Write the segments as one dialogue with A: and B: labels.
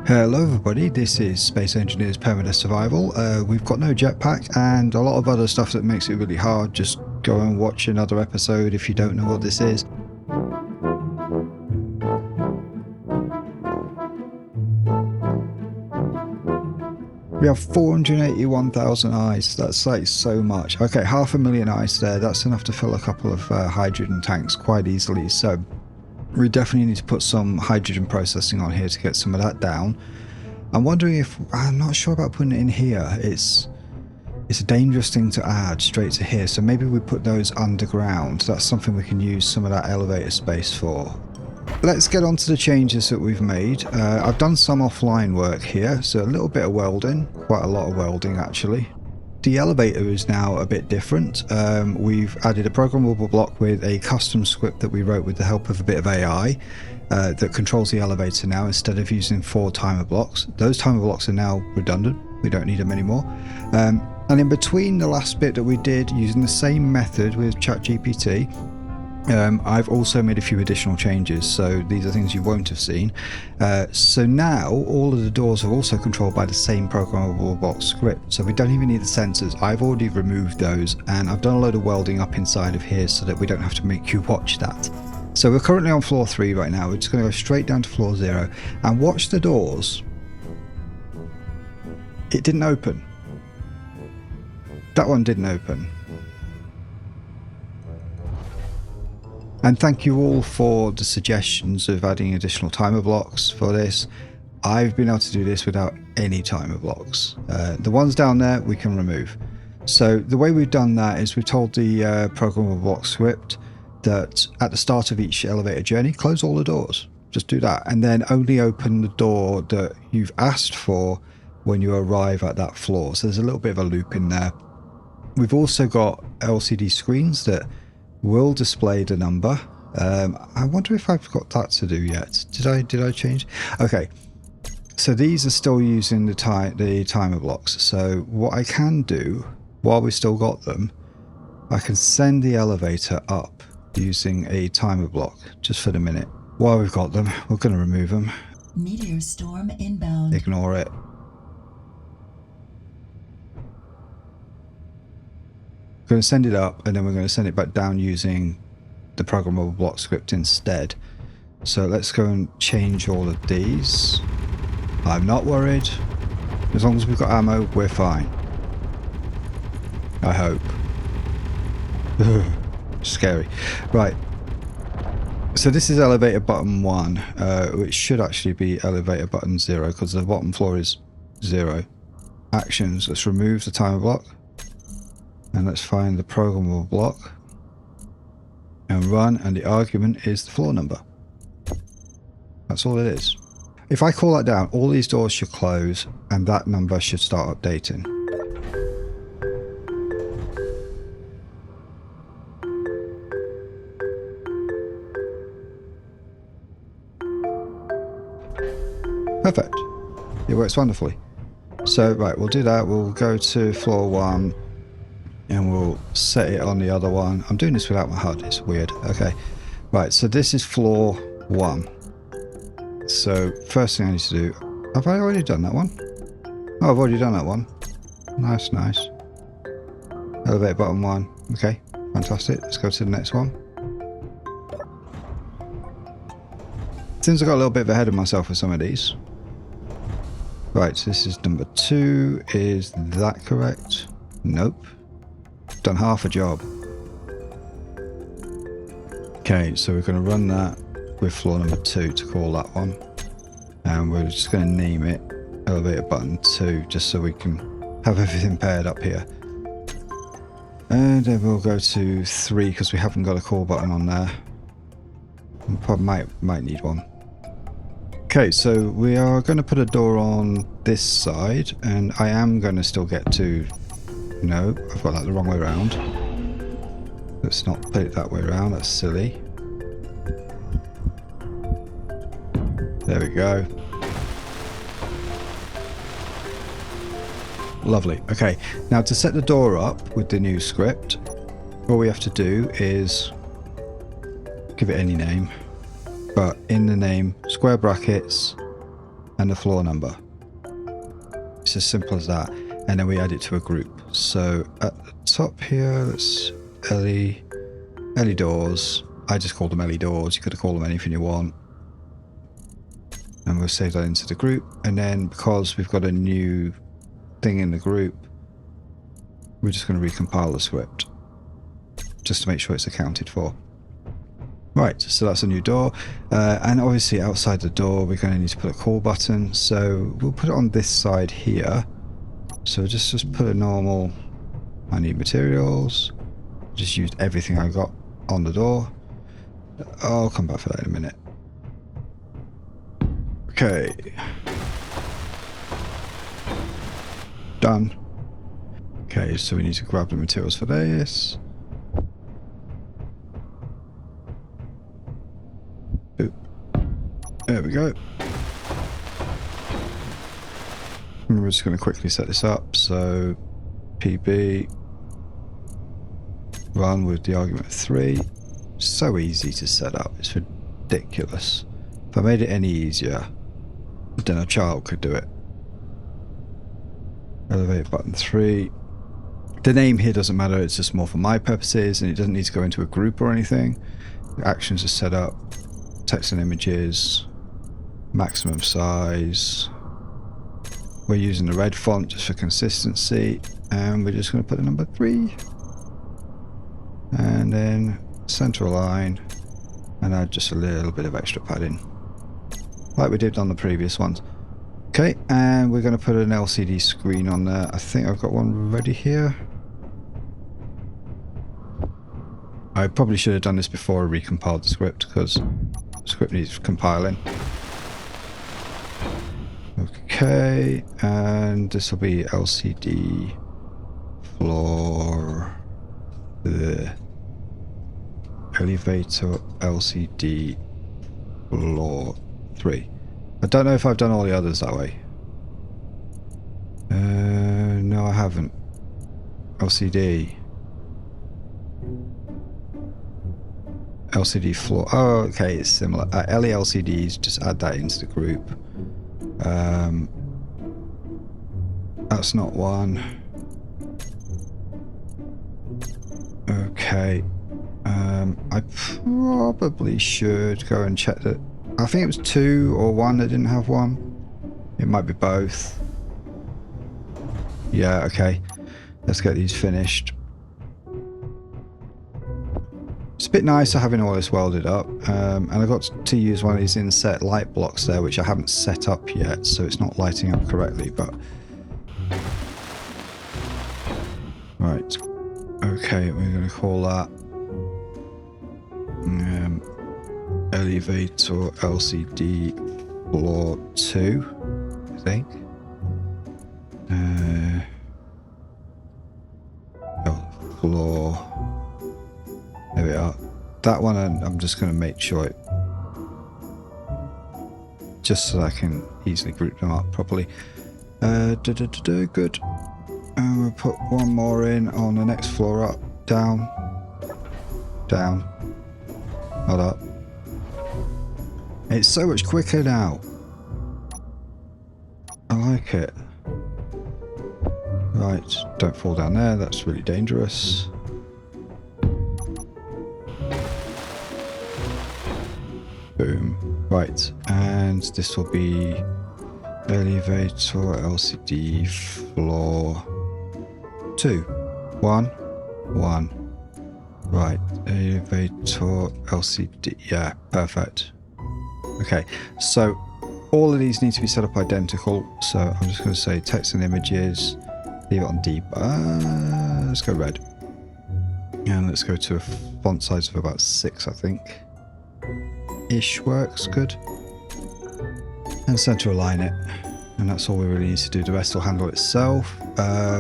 A: Hello everybody, this is Space Engineers Permadeath Survival. We've got no jetpack and a lot of other stuff that makes it really hard. Just go and watch another episode if you don't know what this is. We have 481,000 ice. That's like so much. Okay, 500,000 ice there. That's enough to fill a couple of hydrogen tanks quite easily. So we definitely need to put some hydrogen processing on here to get some of that down. I'm wondering if, I'm not sure about putting it in here. It's a dangerous thing to add straight to here. So maybe we put those underground. That's something we can use some of that elevator space for. Let's get on to the changes that we've made. I've done some offline work here. So a little bit of welding, quite a lot of welding actually. The elevator is now a bit different. We've added a programmable block with a custom script that we wrote with the help of a bit of AI that controls the elevator now instead of using 4 timer blocks. Those timer blocks are now redundant. We don't need them anymore. And in between the last bit that we did using the same method with ChatGPT, I've also made a few additional changes, so these are things you won't have seen. So now all of the doors are also controlled by the same programmable block script, so we don't even need the sensors. I've already removed those and I've done a load of welding up inside of here so that we don't have to make you watch that. So we're currently on floor 3 right now. We're just going to go straight down to floor 0 and watch the doors. It didn't open. That one didn't open. And thank you all for the suggestions of adding additional timer blocks for this. I've been able to do this without any timer blocks. The ones down there we can remove. So the way we've done that is we've told the programmable block script that at the start of each elevator journey, close all the doors. Just do that. And then only open the door that you've asked for when you arrive at that floor. So there's a little bit of a loop in there. We've also got LCD screens that will display the number. I wonder if I've got that to do yet. Did I change? Okay, so these are still using the timer blocks. So what I can do while we still got them, I can send the elevator up using a timer block just for the minute. While we've got them, we're going to remove them.
B: Meteor storm inbound.
A: Ignore it. We're going to send it up and then we're going to send it back down using the programmable block script instead. So let's go and change all of these. I'm not worried. As long as we've got ammo, we're fine. I hope. Scary. Right. So this is elevator button 1, which should actually be elevator button 0 because the bottom floor is 0. Actions. Let's remove the timer block. And let's find the programmable block and run, and the argument is the floor number. That's all it is. If I call that down, all these doors should close and that number should start updating. Perfect. It works wonderfully. So right, we'll do that. We'll go to floor 1. And we'll set it on the other one. I'm doing this without my HUD, it's weird. Okay, right, so this is floor 1. So first thing I need to do, have I already done that one? Oh, I've already done that one. Nice, nice. Elevator button 1. Okay, fantastic. Let's go to the next one. Seems I got a little bit ahead of myself with some of these. Right, so this is number 2. Is that correct? Nope. Done half a job. Okay, so we're going to run that with floor number 2 to call that one. And we're just going to name it elevator button 2 just so we can have everything paired up here. And then we'll go to 3 because we haven't got a call button on there. We probably might need one. Okay, so we are going to put a door on this side, and I am going to still get to... No, I've got that the wrong way around. Let's not put it that way around, that's silly. There we go. Lovely. Okay, now to set the door up with the new script, all we have to do is give it any name. but in the name, square brackets, and the floor number. It's as simple as that. And then we add it to a group. So at the top here, let's Ellie doors. I just called them Ellie doors. You could have called them anything you want. And we'll save that into the group. And then because we've got a new thing in the group, we're just going to recompile the script just to make sure it's accounted for. Right, so that's a new door. And obviously outside the door, we're going to need to put a call button. So we'll put it on this side here. So just put a normal, I need materials. Just used everything I got on the door. I'll come back for that in a minute. Okay. Done. Okay, so we need to grab the materials for this. Boop. There we go. And we're just going to quickly set this up. So PB run with the argument of 3. So easy to set up. It's ridiculous. If I made it any easier, then a child could do it. Elevate button 3. The name here doesn't matter, it's just more for my purposes, and it doesn't need to go into a group or anything. The actions are set up. Text and images. Maximum size. We're using the red font just for consistency, and we're just going to put the number 3. And then center align, and add just a little bit of extra padding, like we did on the previous ones. Okay, and we're going to put an LCD screen on there. I think I've got one ready here. I probably should have done this before I recompiled the script, because the script needs compiling. Okay, and this will be LCD floor, the elevator LCD floor 3. I don't know if I've done all the others that way. No, I haven't. LCD floor. Oh, okay, it's similar. LE LCDs, just add that into the group. That's not one. Okay. I probably should go and check that. I think it was 2 or 1 that didn't have one. It might be both. Yeah, okay. Let's get these finished. It's a bit nicer having all this welded up. And I got to use one of these inset light blocks there, which I haven't set up yet, so it's not lighting up correctly, but... Right. Okay, we're going to call that... elevator LCD floor 2, I think. Floor. There we are. That one, I'm just going to make sure it, just so I can easily group them up properly. Good. And we'll put one more in on the next floor up. Down. Down. Not up. It's so much quicker now. I like it. Right, don't fall down there, that's really dangerous. Boom. Right, and this will be elevator LCD floor 2. 1. 1. Right, elevator LCD. Yeah, perfect. Okay, so all of these need to be set up identical. So I'm just going to say text and images. Leave it on deep. Let's go red. And let's go to a font size of about 6, I think. Ish works good. And center align it. And that's all we really need to do. The rest will handle itself.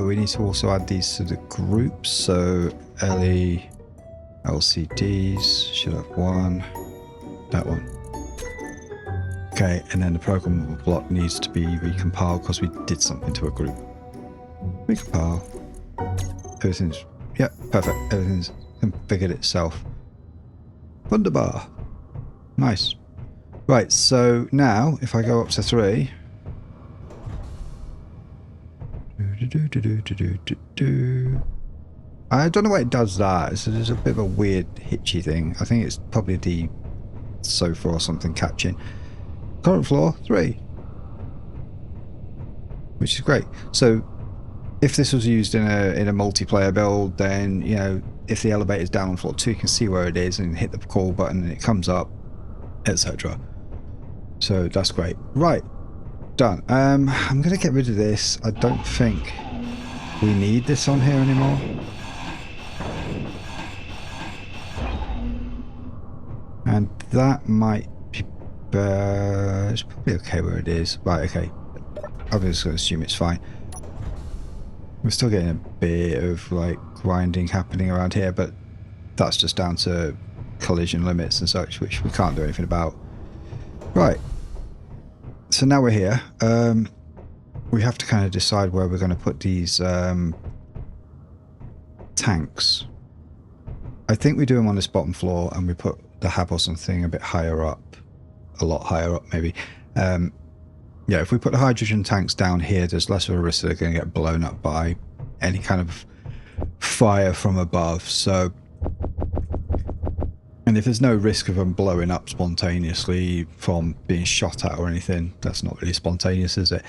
A: We need to also add these to the groups. So LE LCDs should have one. That one. Okay, and then the programmable block needs to be recompiled because we did something to a group. Recompile. Everything's... Yep, perfect. Everything's configured itself. Wunderbar. Nice. Right, so now if I go up to 3, I don't know why it does that. So there's a bit of a weird hitchy thing. I think it's probably the sofa or something catching. Current floor 3, which is great. So if this was used in a multiplayer build, then you know if the elevator's down on floor 2, you can see where it is and hit the call button and it comes up, etc. So that's great. Right, done. I'm gonna get rid of this. I don't think we need this on here anymore. And that might be it's probably okay where it is. Right, okay. I'm just going to assume it's fine. We're still getting a bit of like grinding happening around here, but that's just down to collision limits and such, which we can't do anything about. Right. So now we're here. We have to kind of decide where we're going to put these tanks. I think we do them on this bottom floor and we put the hab or something a bit higher up, a lot higher up maybe. Yeah, if we put the hydrogen tanks down here, there's less of a risk that they're going to get blown up by any kind of fire from above. So, and if there's no risk of them blowing up spontaneously from being shot at or anything, that's not really spontaneous, is it?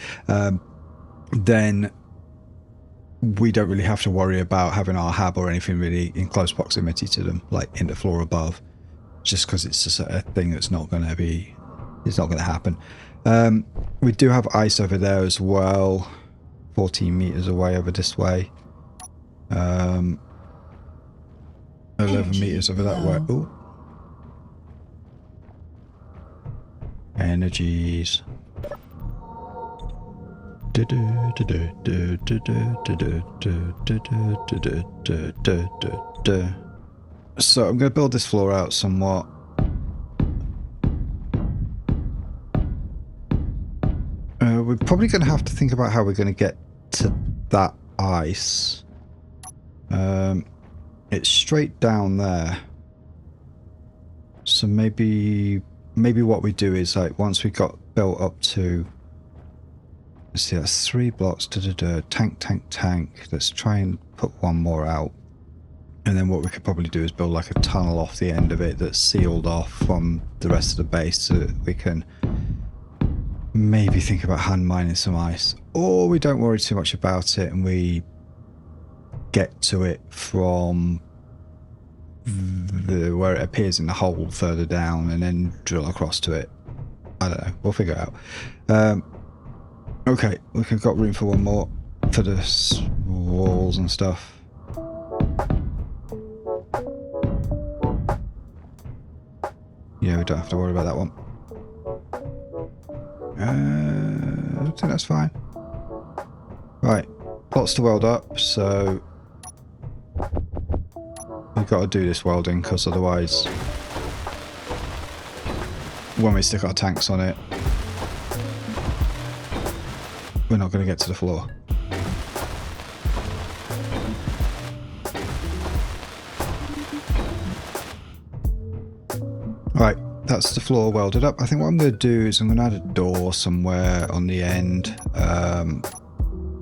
A: Then we don't really have to worry about having our hab or anything really in close proximity to them, like in the floor above, just because it's just a thing that's not going to be, it's not going to happen. We do have ice over there as well, 14 meters away over this way, 11 meters over that way. Ooh. Energies. So I'm going to build this floor out somewhat. We're probably going to have to think about how we're going to get to that ice. It's straight down there. So maybe what we do is like once we got built up to, let's see, that's 3 blocks. Tank. Let's try and put one more out. And then what we could probably do is build like a tunnel off the end of it that's sealed off from the rest of the base so that we can maybe think about hand mining some ice, or we don't worry too much about it and we get to it from where it appears in the hole further down and then drill across to it. I don't know, we'll figure it out. Okay, we've got room for one more for the walls and stuff. Yeah, we don't have to worry about that one. I think that's fine. Right, lots to weld up, so we've got to do this welding because otherwise when we stick our tanks on it we're not going to get to the floor. Right, that's the floor welded up. I think what I'm going to do is I'm going to add a door somewhere on the end.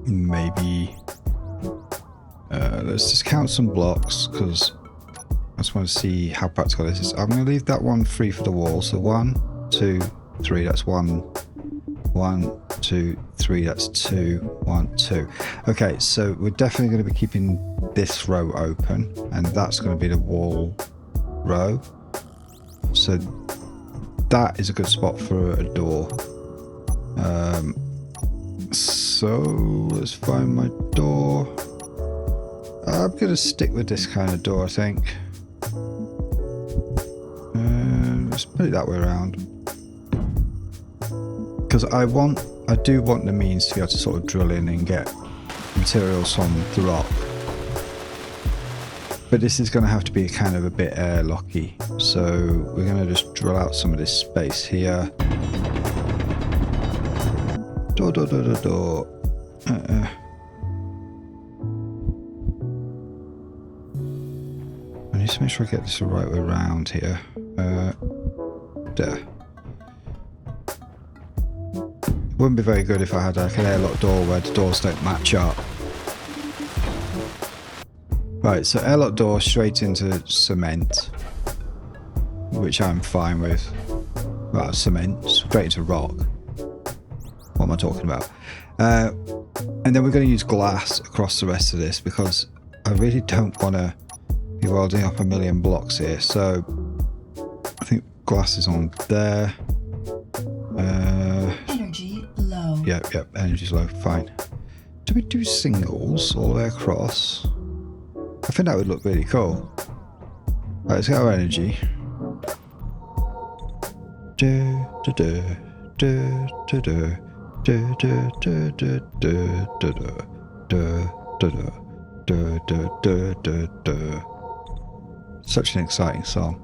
A: Maybe let's just count some blocks because I just want to see how practical this is. I'm going to leave that one free for the wall. So 1, 2, 3. That's 1, 1, 2, 3. That's 2, 1, 2. Okay, so we're definitely going to be keeping this row open, and that's going to be the wall row. So that is a good spot for a door. So let's find my door. I'm going to stick with this kind of door, I think. Let's put it that way around. Because I do want the means to be able to sort of drill in and get materials from the rock. But this is going to have to be kind of a bit airlocky. So we're going to just drill out some of this space here. Door. I need to make sure I get this the right way around here. There. It wouldn't be very good if I had like an airlock door where the doors don't match up. Right, so airlock door straight into cement, which I'm fine with. Well, cement, straight into rock. What am I talking about? And then we're going to use glass across the rest of this because I really don't want to be welding up a million blocks here. So I think glass is on there.
B: Energy low.
A: Yep, energy's low, fine. Do we do singles all the way across? I think that would look really cool. Right, let's get our energy. Such an exciting song.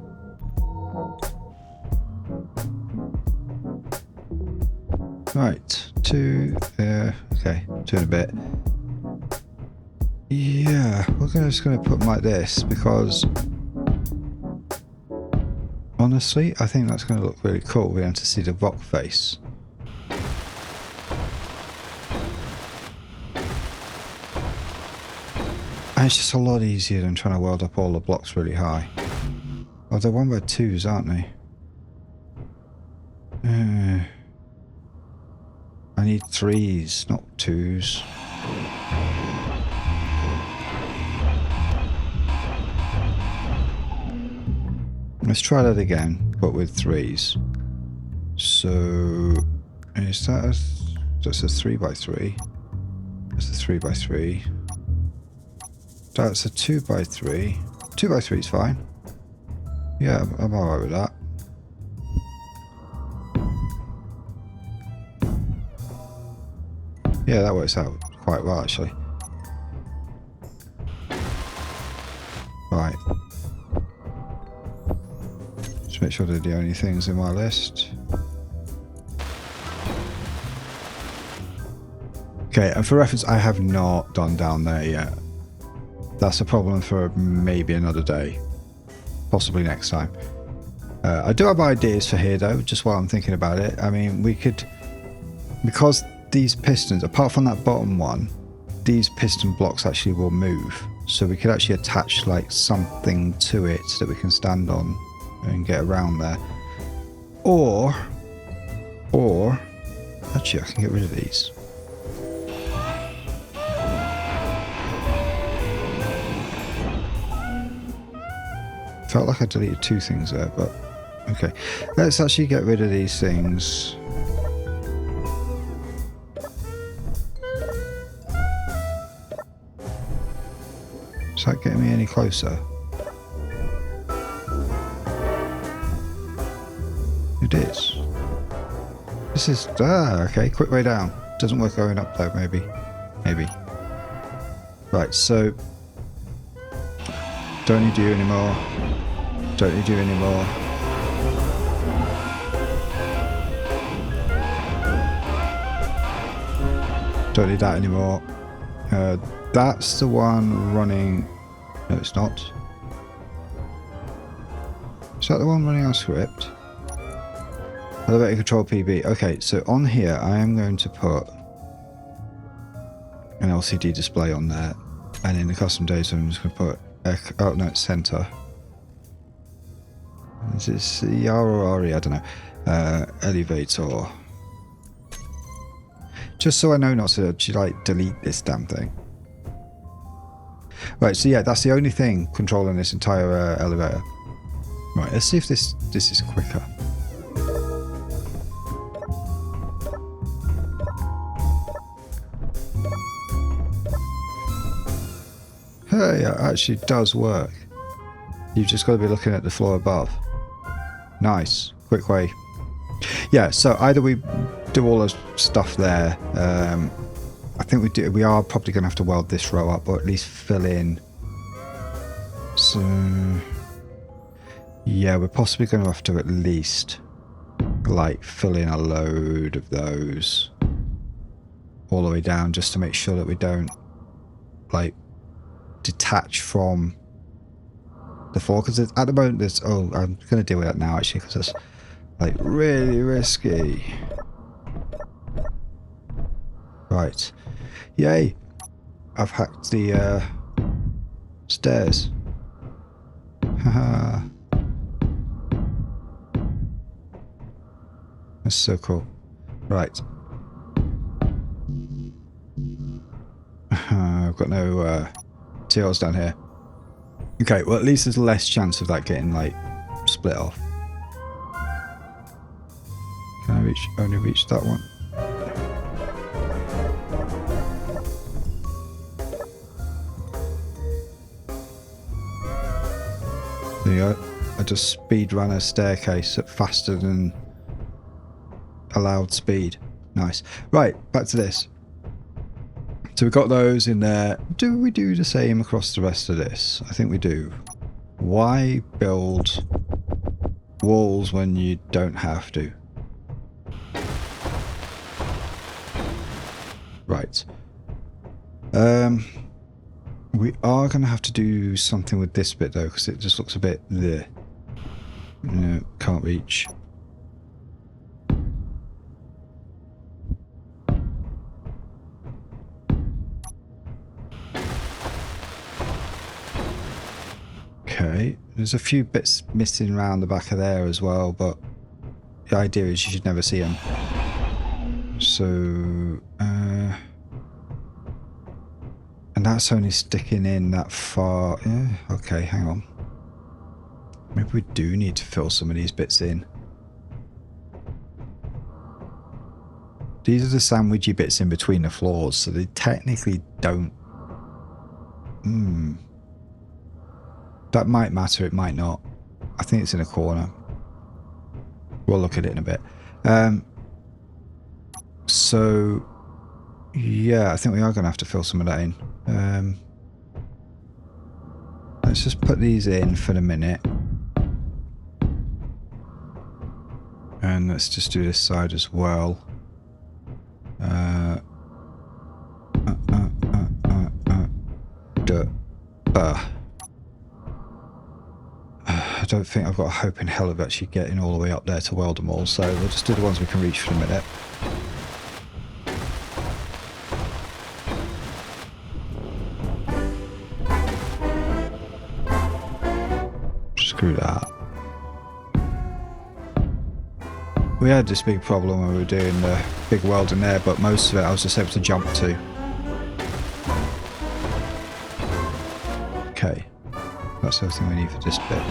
A: Right, two, okay, two and a bit. Yeah, we're just going to put them like this because honestly, I think that's going to look really cool. We're going to see the rock face. And it's just a lot easier than trying to weld up all the blocks really high. Oh, they're 1x2s, aren't they? I need 3s, not 2s. Let's try that again, but with 3s. So, is that that's a 3x3? That's a 3x3. That's a 2x3. 2x3 is fine. Yeah, I'm alright with that. Yeah, that works out quite well actually. Right. Just make sure they're the only things in my list. Okay, and for reference, I have not done down there yet. That's a problem for maybe another day. Possibly next time. I do have ideas for here though, just while I'm thinking about it. I mean, we could... Because these pistons, apart from that bottom one, these piston blocks actually will move. So we could actually attach like something to it that we can stand on and get around there. Or... Actually, I can get rid of these. Felt like I deleted two things there, but okay. Let's actually get rid of these things. Is that getting me any closer? It is. This is... okay, quick way down. Doesn't work going up though, maybe. Maybe. Right, so... Don't need you anymore. Don't need you anymore. Don't need that anymore. That's the one running... No, it's not. Is that the one running on script? Elevator control PB. Okay, so on here I am going to put an LCD display on there. And in the custom data I'm just going to put... oh no, it's center. Is it CR or RE? I don't know. Elevator. Just so I know not to like delete this damn thing. Right, so yeah, that's the only thing controlling this entire elevator. Right, let's see if this is quicker. Hey, it actually does work. You've just got to be looking at the floor above. Nice. Quick way. Yeah, so either we do all the stuff there. I think we are probably going to have to weld this row up, or at least fill in. So, yeah, we're possibly going to have to at least, like, fill in a load of those all the way down, just to make sure that we don't, like, detach from the floor, because at the moment there's... Oh, I'm going to deal with that now actually, because it's like really risky. Right, yay! I've hacked the Stairs. Haha. That's so cool. Right. I've got no TLs down here. Okay, well at least there's less chance of that getting like split off. Can I only reach that one? There you go. I just speed ran a staircase at faster than allowed speed. Nice. Right, back to this. So we've got those in there. Do we do the same across the rest of this? I think we do. Why build walls when you don't have to? Right. We are going to have to do something with this bit though, because it just looks a bit there. No, can't reach. Okay, there's a few bits missing around the back of there as well, but the idea is you should never see them. So, and that's only sticking in that far. Yeah, okay, hang on. Maybe we do need to fill some of these bits in. These are the sandwichy bits in between the floors, so they technically don't... That might matter, it might not. I think it's in a corner. We'll look at it in a bit. So, yeah, I think we are going to have to fill some of that in. Let's just put these in for the minute. And let's just do this side as well. I don't think I've got a hope in hell of actually getting all the way up there to weld them all, so we'll just do the ones we can reach for the minute. Screw that. We had this big problem when we were doing the big welding there, but most of it I was just able to jump to. Okay, that's everything we need for this bit.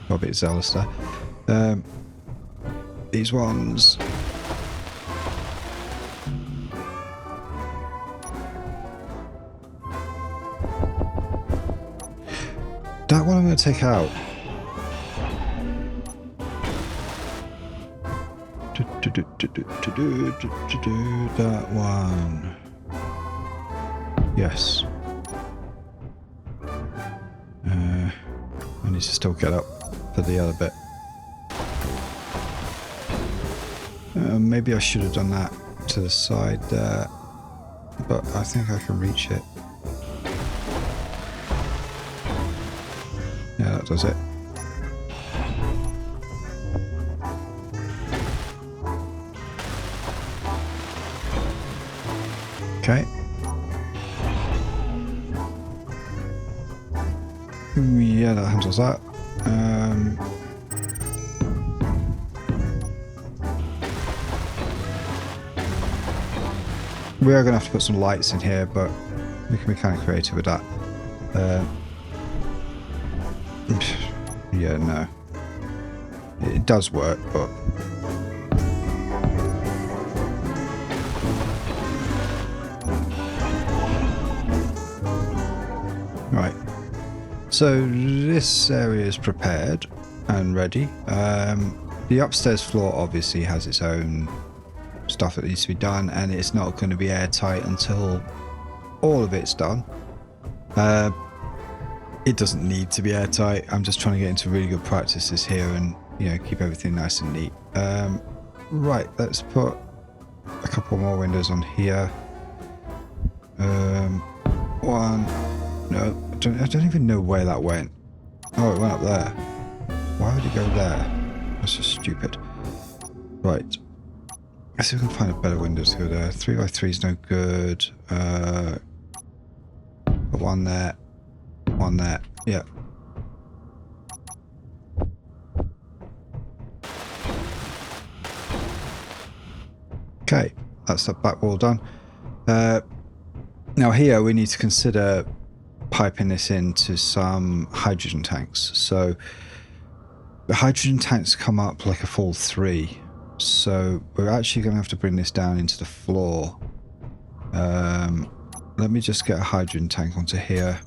A: Got a bit zealous there. These ones. That one I'm going to take out. That one. Yes. I need to still get up for the other bit. Maybe I should have done that to the side there, but I think I can reach it. Yeah, that does it. Okay. Yeah, that handles that. We are going to have to put some lights in here, but we can be kind of creative with that. Yeah, no. It does work, but... Right. So this area is prepared and ready. The upstairs floor obviously has its own stuff that needs to be done, and it's not going to be airtight until all of it's done. It doesn't need to be airtight. I'm just trying to get into really good practices here and, you know, keep everything nice and neat. Right, let's put a couple more windows on here. One. No, I don't even know where that went. Oh, it went up there. Why would it go there? That's just stupid. Right. Let's see if we can find a better window to go there. 3x3 is no good. Put one there. One there. Yeah. Okay, that's that back wall done. Now here we need to consider piping this into some hydrogen tanks. So the hydrogen tanks come up like a full 3. So we're actually going to have to bring this down into the floor. Let me just get a hydrogen tank onto here.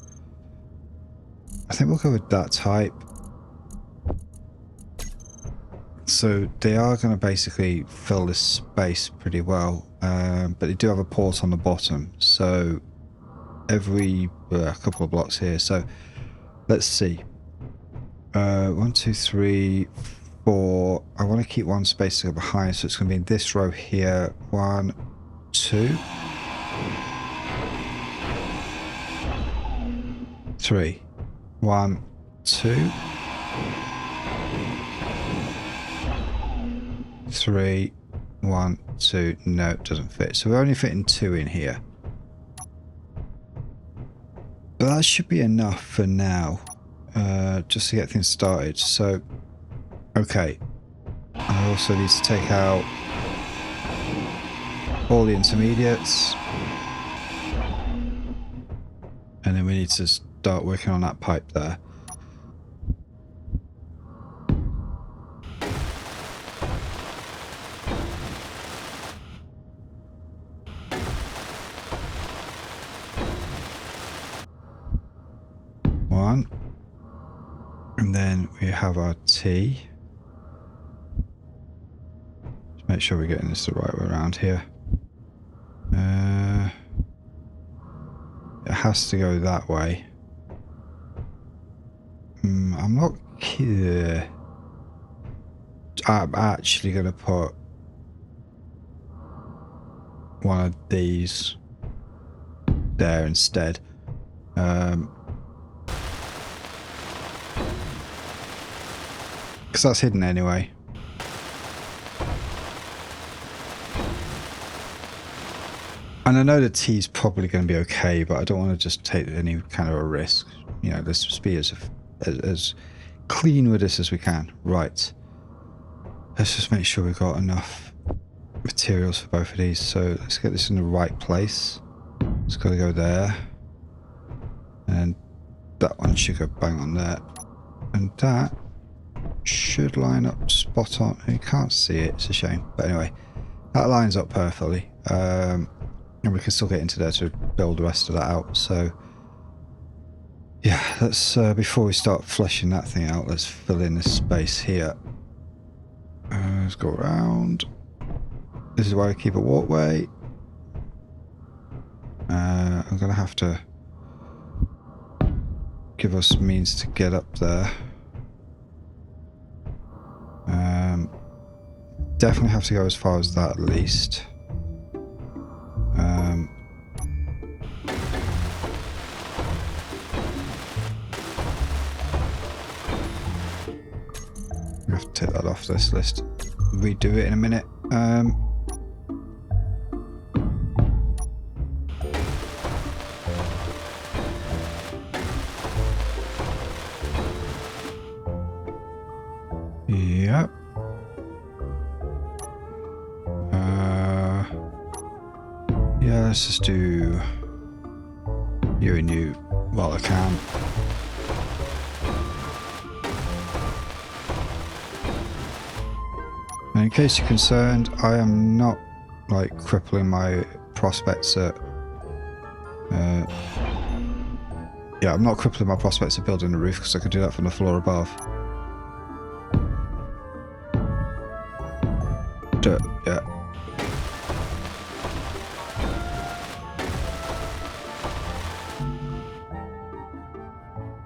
A: I think we'll go with that type. So they are going to basically fill this space pretty well, but they do have a port on the bottom. So every a couple of blocks here. So let's see. 1, 2, 3, 4. I want to keep one space to go behind, so it's going to be in this row here. 1, 2, 3. 1, 2, 3, 1, 2. No, it doesn't fit. So we're only fitting 2 in here. But that should be enough for now, just to get things started. So, okay. I also need to take out all the intermediates. And then we need to start working on that pipe there. One. And then we have our T. Just make sure we're getting this the right way around here. It has to go that way. I'm not here. I'm actually going to put one of these there instead. Because that's hidden anyway. And I know the T's probably going to be okay, but I don't want to just take any kind of a risk. You know, let's just be as clean with this as we can. Right. Let's just make sure we've got enough materials for both of these. So let's get this in the right place. It's got to go there. And that one should go bang on there. And that should line up spot on. You can't see it, it's a shame. But anyway, that lines up perfectly. And we can still get into there to build the rest of that out. So yeah, let's before we start fleshing that thing out, let's fill in this space here. Let's go around. This is why I keep a walkway. I'm gonna have to give us means to get up there. Definitely have to go as far as that at least. I have to take that off this list. Redo it in a minute. Yep. Yeah, let's just do you and you while I can. And in case you're concerned, I am not like crippling my prospects at yeah, I'm not crippling my prospects of building a roof because I could do that from the floor above. Yeah.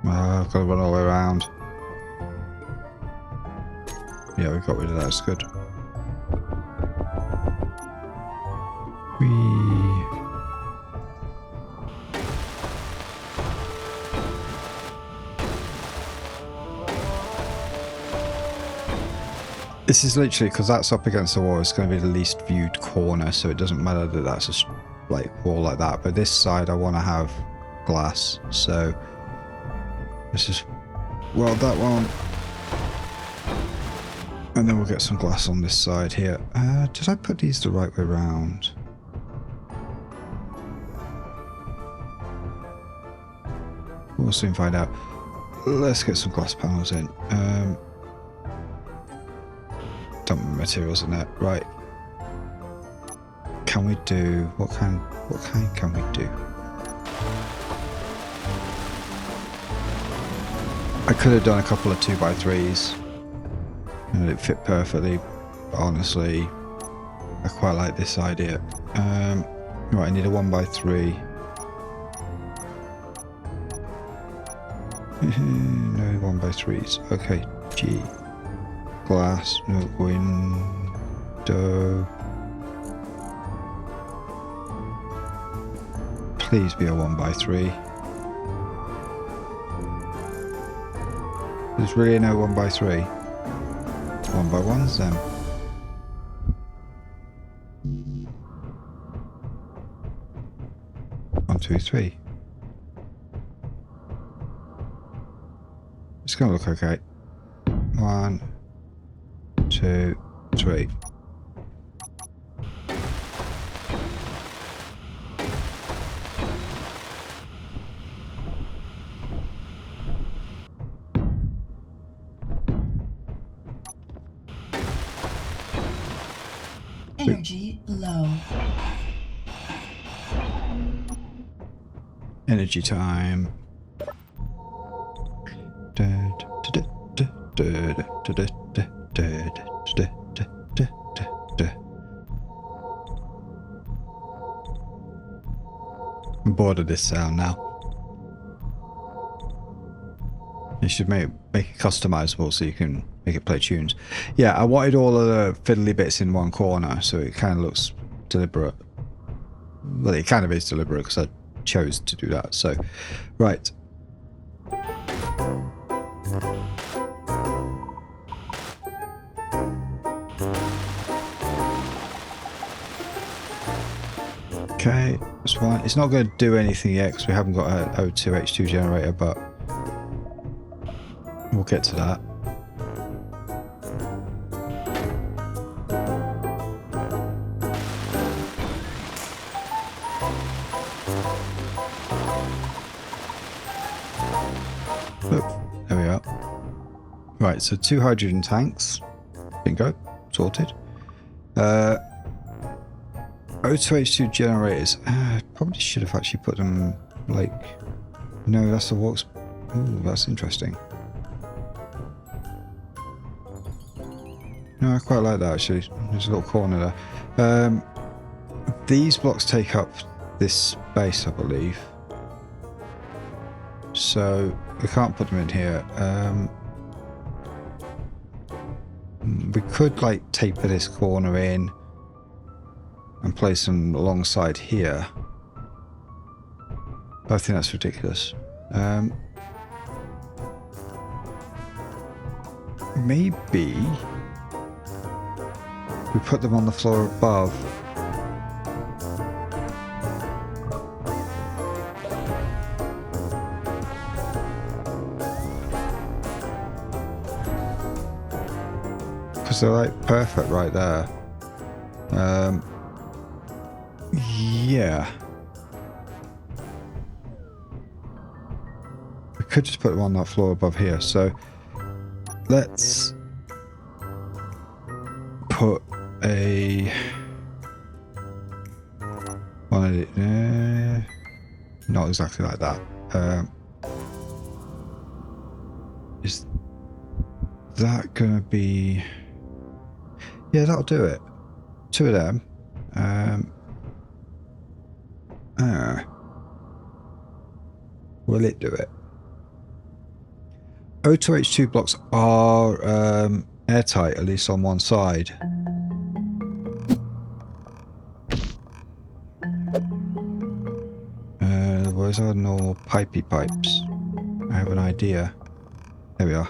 A: I've got to run all the way around. Yeah, we got rid of that. It's good. This is literally, because that's up against the wall, it's going to be the least viewed corner, so it doesn't matter that that's a wall like that. But this side I want to have glass, so let's just weld that one. And then we'll get some glass on this side here. Did I put these the right way around? We'll soon find out. Let's get some glass panels in. Dump materials in there. Right. Can we do... What kind can we do? I could have done a couple of 2x3s. And it fit perfectly. But honestly, I quite like this idea. Right, I need a 1x3. No 1x3s. Okay, G. Glass, no window. Please be a 1x3. There's really no 1x3. 1x1s then. One, two, three. It's gonna look okay. 1, 2, 3.
B: Energy low.
A: Energy time. I'm bored of this sound now. You should make it customizable so you can make it play tunes. Yeah, I wanted all of the fiddly bits in one corner so it kind of looks deliberate. Well, it kind of is deliberate because I chose to do that. So, right. Okay, that's fine. It's not going to do anything yet because we haven't got an O2-H2 generator, but we'll get to that. Oh, there we are. Right, so 2 hydrogen tanks. Bingo, sorted. O2-H2 generators. Probably should have actually put them like... No, that's the walks. Ooh, that's interesting. No, I quite like that actually. There's a little corner there. These blocks take up this space, I believe. So we can't put them in here. We could like taper this corner in and place them alongside here. But I think that's ridiculous. Maybe we put them on the floor above. Because they're like perfect right there. Yeah. We could just put them on that floor above here. So let's put a one of the, not exactly like that. Is that gonna be? Yeah, that'll do it. 2 of them. Will it do it? O2-H2 blocks are airtight, at least on one side. Where's our normal pipey pipes? I have an idea. There we are.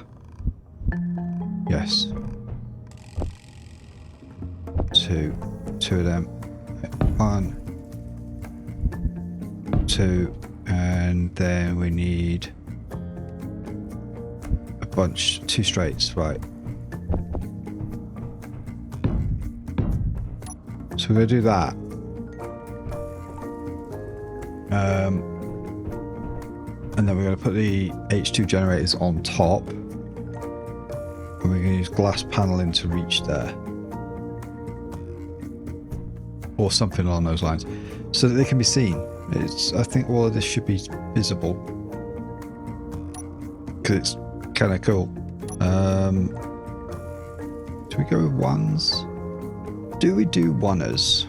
A: Yes. 2. 2 of them. 1, 2, and then we need a bunch, 2 straights, right. So we're going to do that. And then we're going to put the H2 generators on top. And we're going to use glass paneling to reach there. Or something along those lines. So that they can be seen. I think all of this should be visible. Because it's kind of cool. Do we go with ones? Do we do oneers?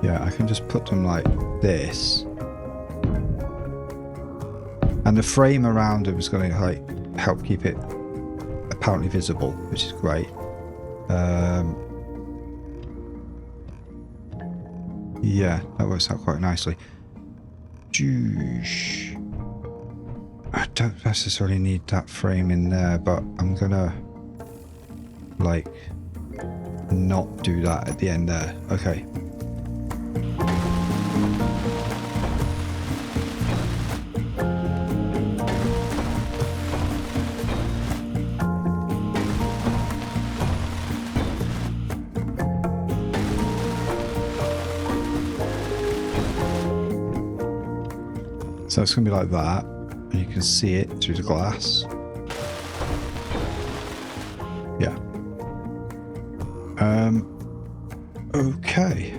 A: Yeah, I can just put them like this. And the frame around them is going to like help keep it apparently visible, which is great. Yeah, that works out quite nicely. I don't necessarily need that frame in there, but I'm gonna like not do that at the end there. Okay. So it's going to be like that, and you can see it through the glass. Yeah. Okay.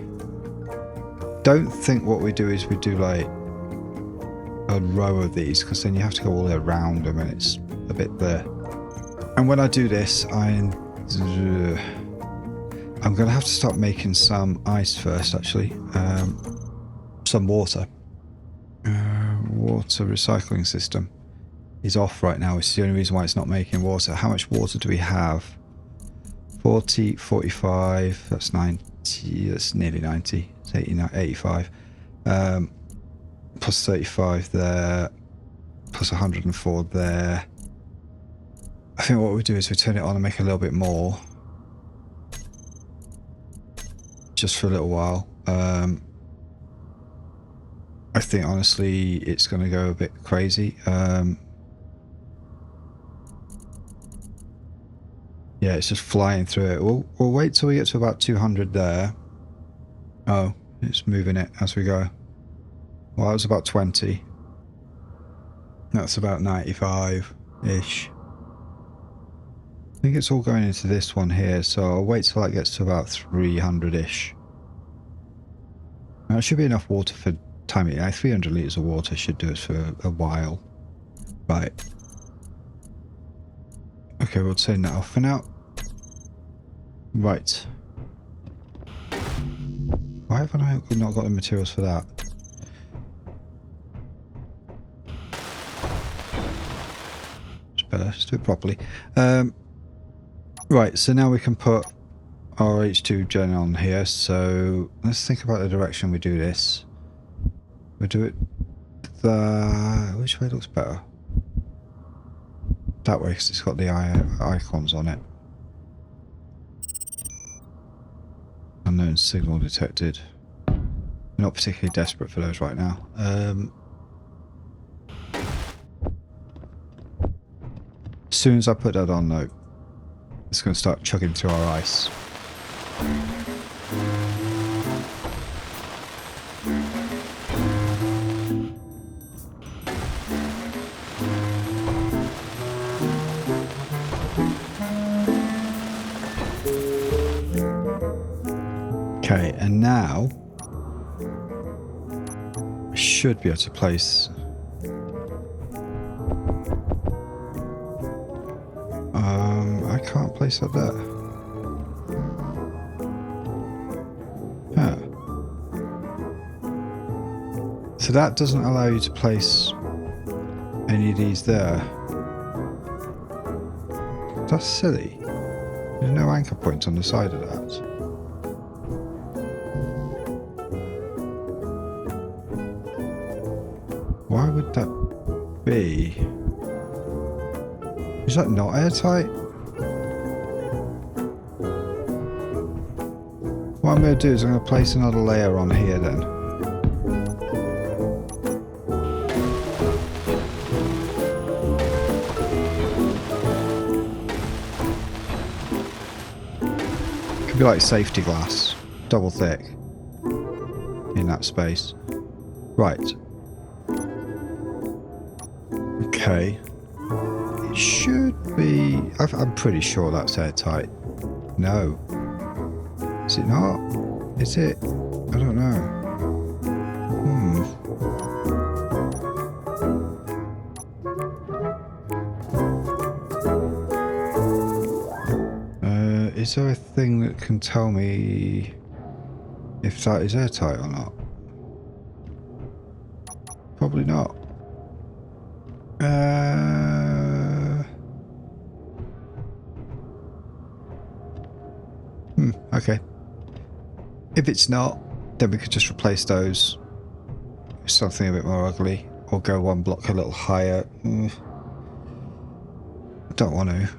A: Don't think what we do is we do like a row of these, because then you have to go all the way around them, and it's a bit there. And when I do this, I'm going to have to start making some ice first, actually. Some water. Water recycling system is off right now, which is the only reason why it's not making water. How much water do we have? 40, 45, that's 90, that's nearly 90, it's 89, 85. Plus 35 there, plus 104 there. I think what we do is we turn it on and make a little bit more. Just for a little while. I think honestly it's going to go a bit crazy. Yeah, it's just flying through it. We'll wait till we get to about 200 there. Oh, it's moving it as we go. Well, that was about 20. That's about 95-ish. I think it's all going into this one here, so I'll wait till that gets to about 300-ish. That should be enough water for timing. 300 litres of water should do us for a while. Right. Okay, we'll turn that off for now. Right. Why haven't I not got the materials for that? It's better, let's do it properly. Right, so now we can put our H2 gen on here, so let's think about the direction we do this. We'll do it which way looks better? That way, because it's got the icons on it. Unknown signal detected. We're not particularly desperate for those right now. As soon as I put that on though, it's going to start chugging through our ice. Okay, and now I should be able to place I can't place that there. Huh. So that doesn't allow you to place any of these there. That's silly. There's no anchor point on the side of that. Why would that be? Is that not airtight? What I'm going to do is I'm going to place another layer on here then. Could be like safety glass, double thick in that space. Right. Okay. It should be... I'm pretty sure that's airtight. No. Is it not? Is it? I don't know. Is there a thing that can tell me if that is airtight or not? Probably not. Okay. If it's not, then we could just replace those with something a bit more ugly, or go one block a little higher. Don't want to.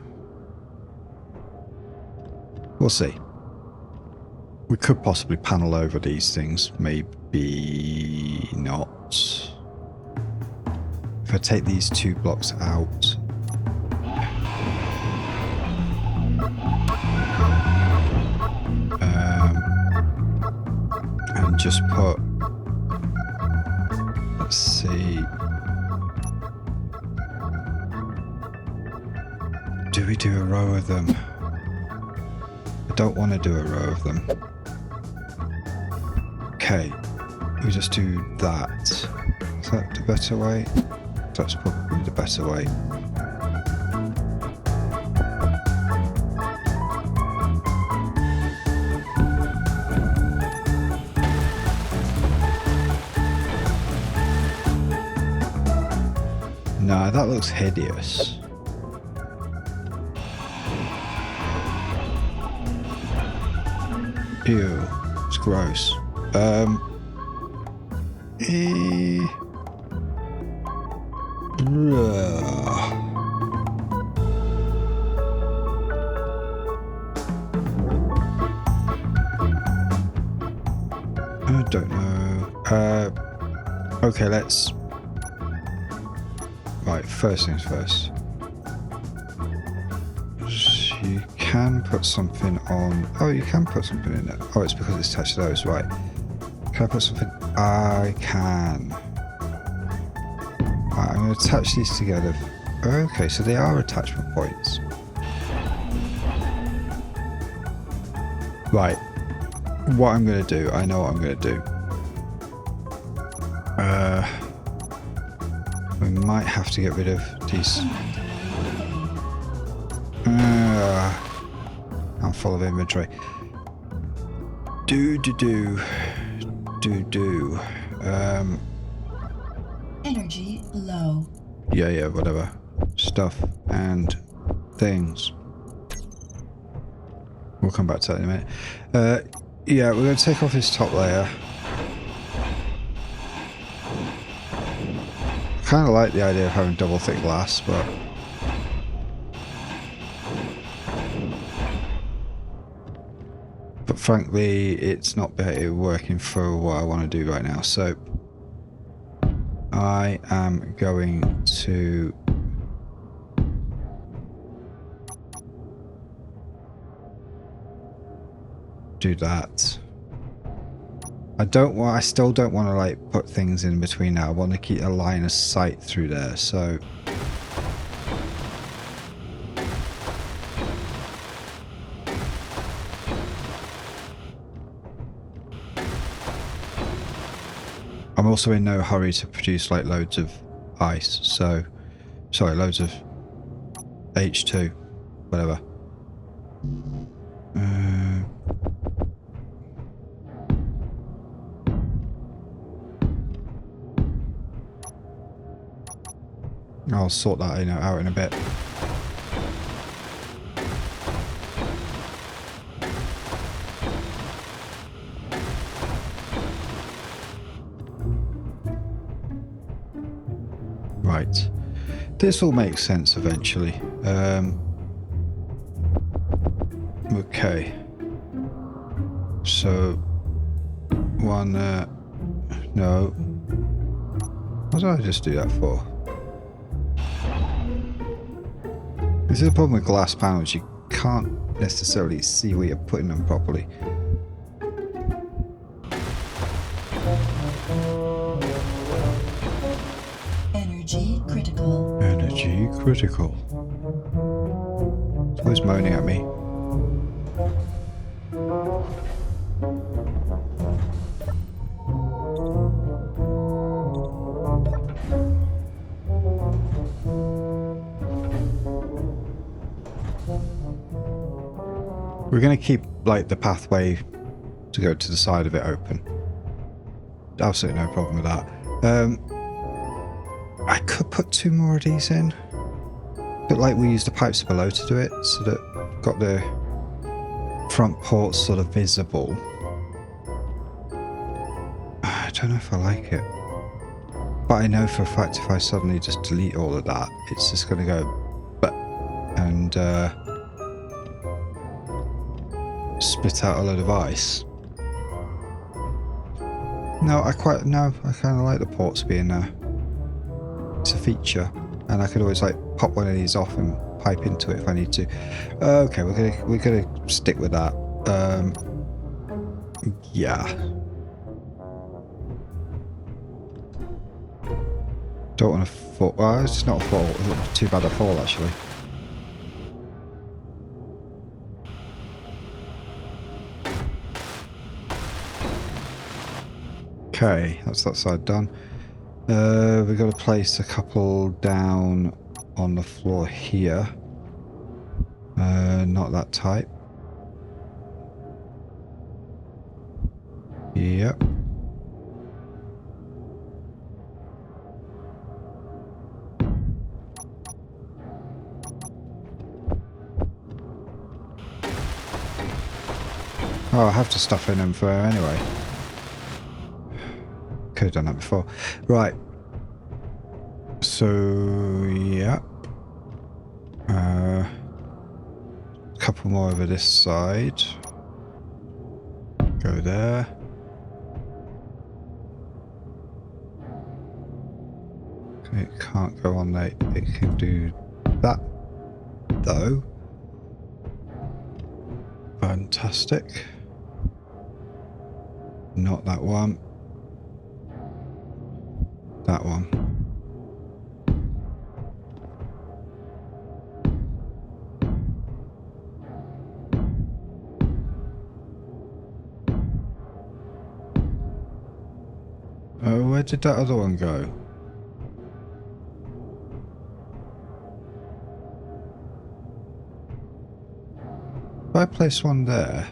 A: We'll see. We could possibly panel over these things, maybe not. If I take these 2 blocks out. And just put, let's see. Do we do a row of them? I don't want to do a row of them. Okay, we just do that. Is that the better way? That's probably the better way. Nah, that looks hideous. Ew, it's gross. I don't know. Okay, let's... Right, first things first. You can put something on... Oh, you can put something in it. Oh, it's because it's attached to those, right. Can I put something... I can. Right, I'm going to attach these together. Okay, so they are attachment points. Right. What I'm going to do, I know what I'm going to do. We might have to get rid of these... I'm full of inventory.
B: Energy low.
A: Yeah, whatever. Stuff and things. We'll come back to that in a minute. Yeah, we're going to take off this top layer. I kind of like the idea of having double thick glass, but... But frankly, it's not working for what I want to do right now, so... I am going to... do that. I still don't want to like put things in between now. I want to keep a line of sight through there, so... I'm also in no hurry to produce like loads of ice, so... Sorry, loads of H2, whatever. I'll sort that out in a bit. Right. This will make sense eventually. Okay. So, one, no. What did I just do that for? This is the problem with glass panels, you can't necessarily see where you're putting them properly.
B: Energy critical.
A: Energy critical. It's always moaning at me. We're going to keep like the pathway to go to the side of it open. Absolutely no problem with that. I could put 2 more of these in, but like we use the pipes below to do it, so that we've got the front ports sort of visible. I don't know if I like it, but I know for a fact if I suddenly just delete all of that, it's just going to go and spit out a load of ice. No, I kind of like the ports being it's a feature, and I could always like pop one of these off and pipe into it if I need to. Okay, we're gonna stick with that. Yeah. Don't want to fall. Well, it's not a fall. It's not too bad a fall actually. Okay, that's that side done. We've got to place a couple down on the floor here. Not that tight. Yep. Oh, I have to stuff in them for anyway. Could have done that before. Right. So, yeah. A couple more over this side. Go there. It can't go on there. It can do that, though. Fantastic. Not that one. That one. Oh, where did that other one go? If I place one there,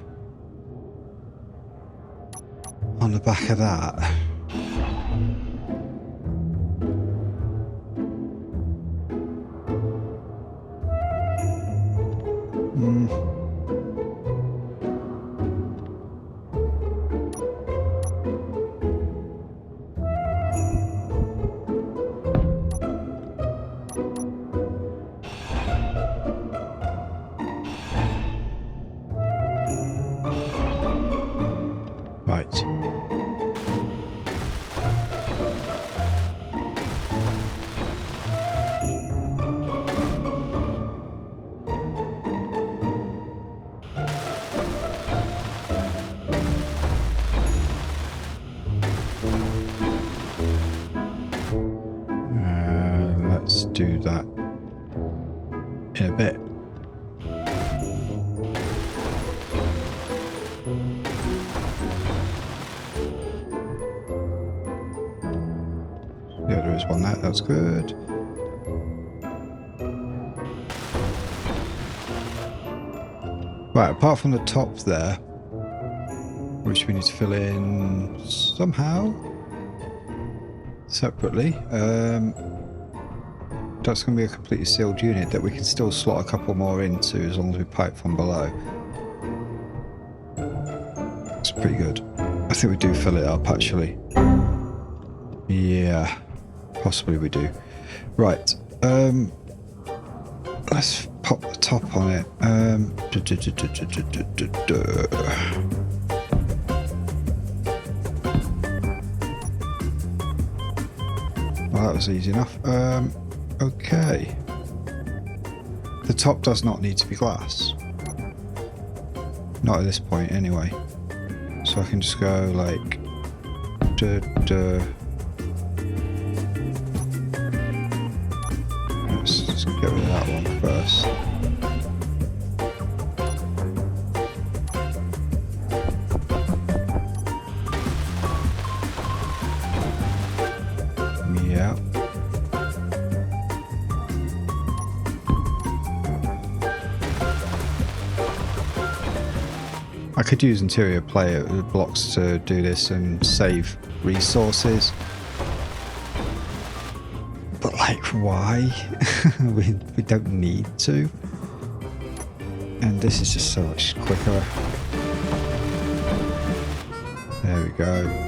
A: on the back of that, right. Let's do that in a bit. Yeah, there is one there. That's good. Right, apart from the top there, which we need to fill in somehow separately. That's going to be a completely sealed unit that we can still slot a couple more into as long as we pipe from below. It's pretty good. I think we do fill it up actually. Yeah, possibly we do. Right. Let's pop the top on it. Well, that was easy enough. Okay. The top does not need to be glass. Not at this point, anyway. So I can just go like... Let's just get rid of that one first. Yeah. I could use interior player blocks to do this and save resources. But like, why? we don't need to. And this is just so much quicker. There we go.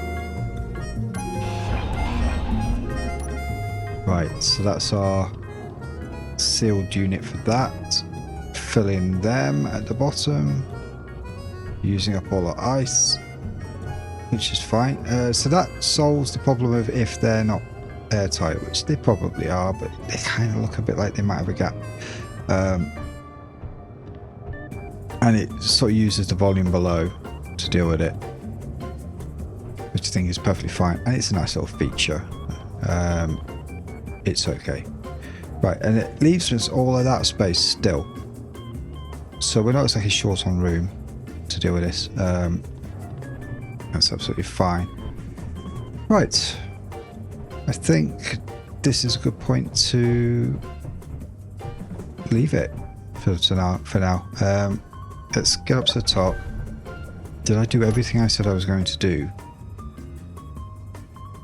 A: Right, so that's our sealed unit for that. Fill in them at the bottom. Using up all our ice, which is fine. So that solves the problem of if they're not airtight, which they probably are, but they kind of look a bit like they might have a gap. And it sort of uses the volume below to deal with it, which I think is perfectly fine. And it's a nice little feature. It's okay. Right, and it leaves us all of that space still. So we're not exactly short on room to deal with this. That's absolutely fine. Right, I think this is a good point to leave it for now. Let's get up to the top. Did I do everything I said I was going to do?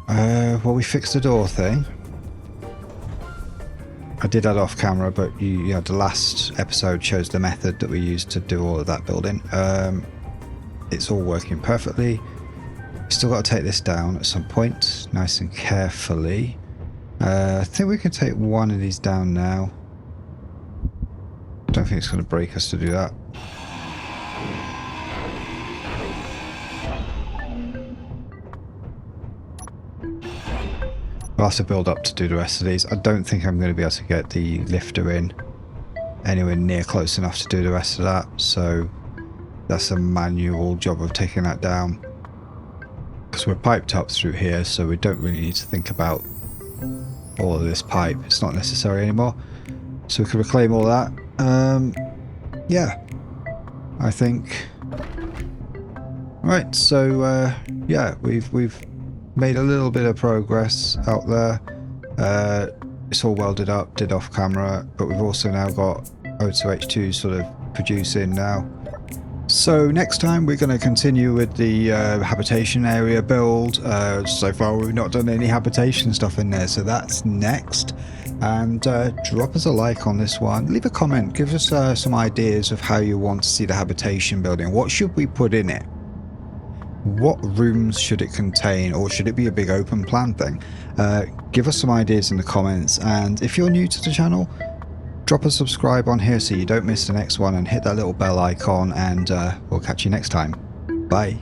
A: Well, we fixed the door thing. I did that off camera, but you know, the last episode shows the method that we used to do all of that building. It's all working perfectly. Still got to take this down at some point, nice and carefully. I think we can take one of these down now. Don't think it's going to break us to do that. We'll have to build up to do the rest of these. I don't think I'm going to be able to get the lifter in anywhere near close enough to do the rest of that, so that's a manual job of taking that down, because we're piped up through here, so we don't really need to think about all of this pipe. It's not necessary anymore, so we can reclaim all that. Yeah, I think. Right, so yeah, we've made a little bit of progress out there. It's all welded up, did off camera, but we've also now got O2-H2 sort of producing now. So next time we're going to continue with the habitation area build. So far we've not done any habitation stuff in there, so that's next. And drop us a like on this one, leave a comment, give us some ideas of how you want to see the habitation building. What should we put in it? What rooms should it contain, or should it be a big open plan thing? Give us some ideas in the comments, and if you're new to the channel, drop a subscribe on here so you don't miss the next one, and hit that little bell icon, and we'll catch you next time. Bye.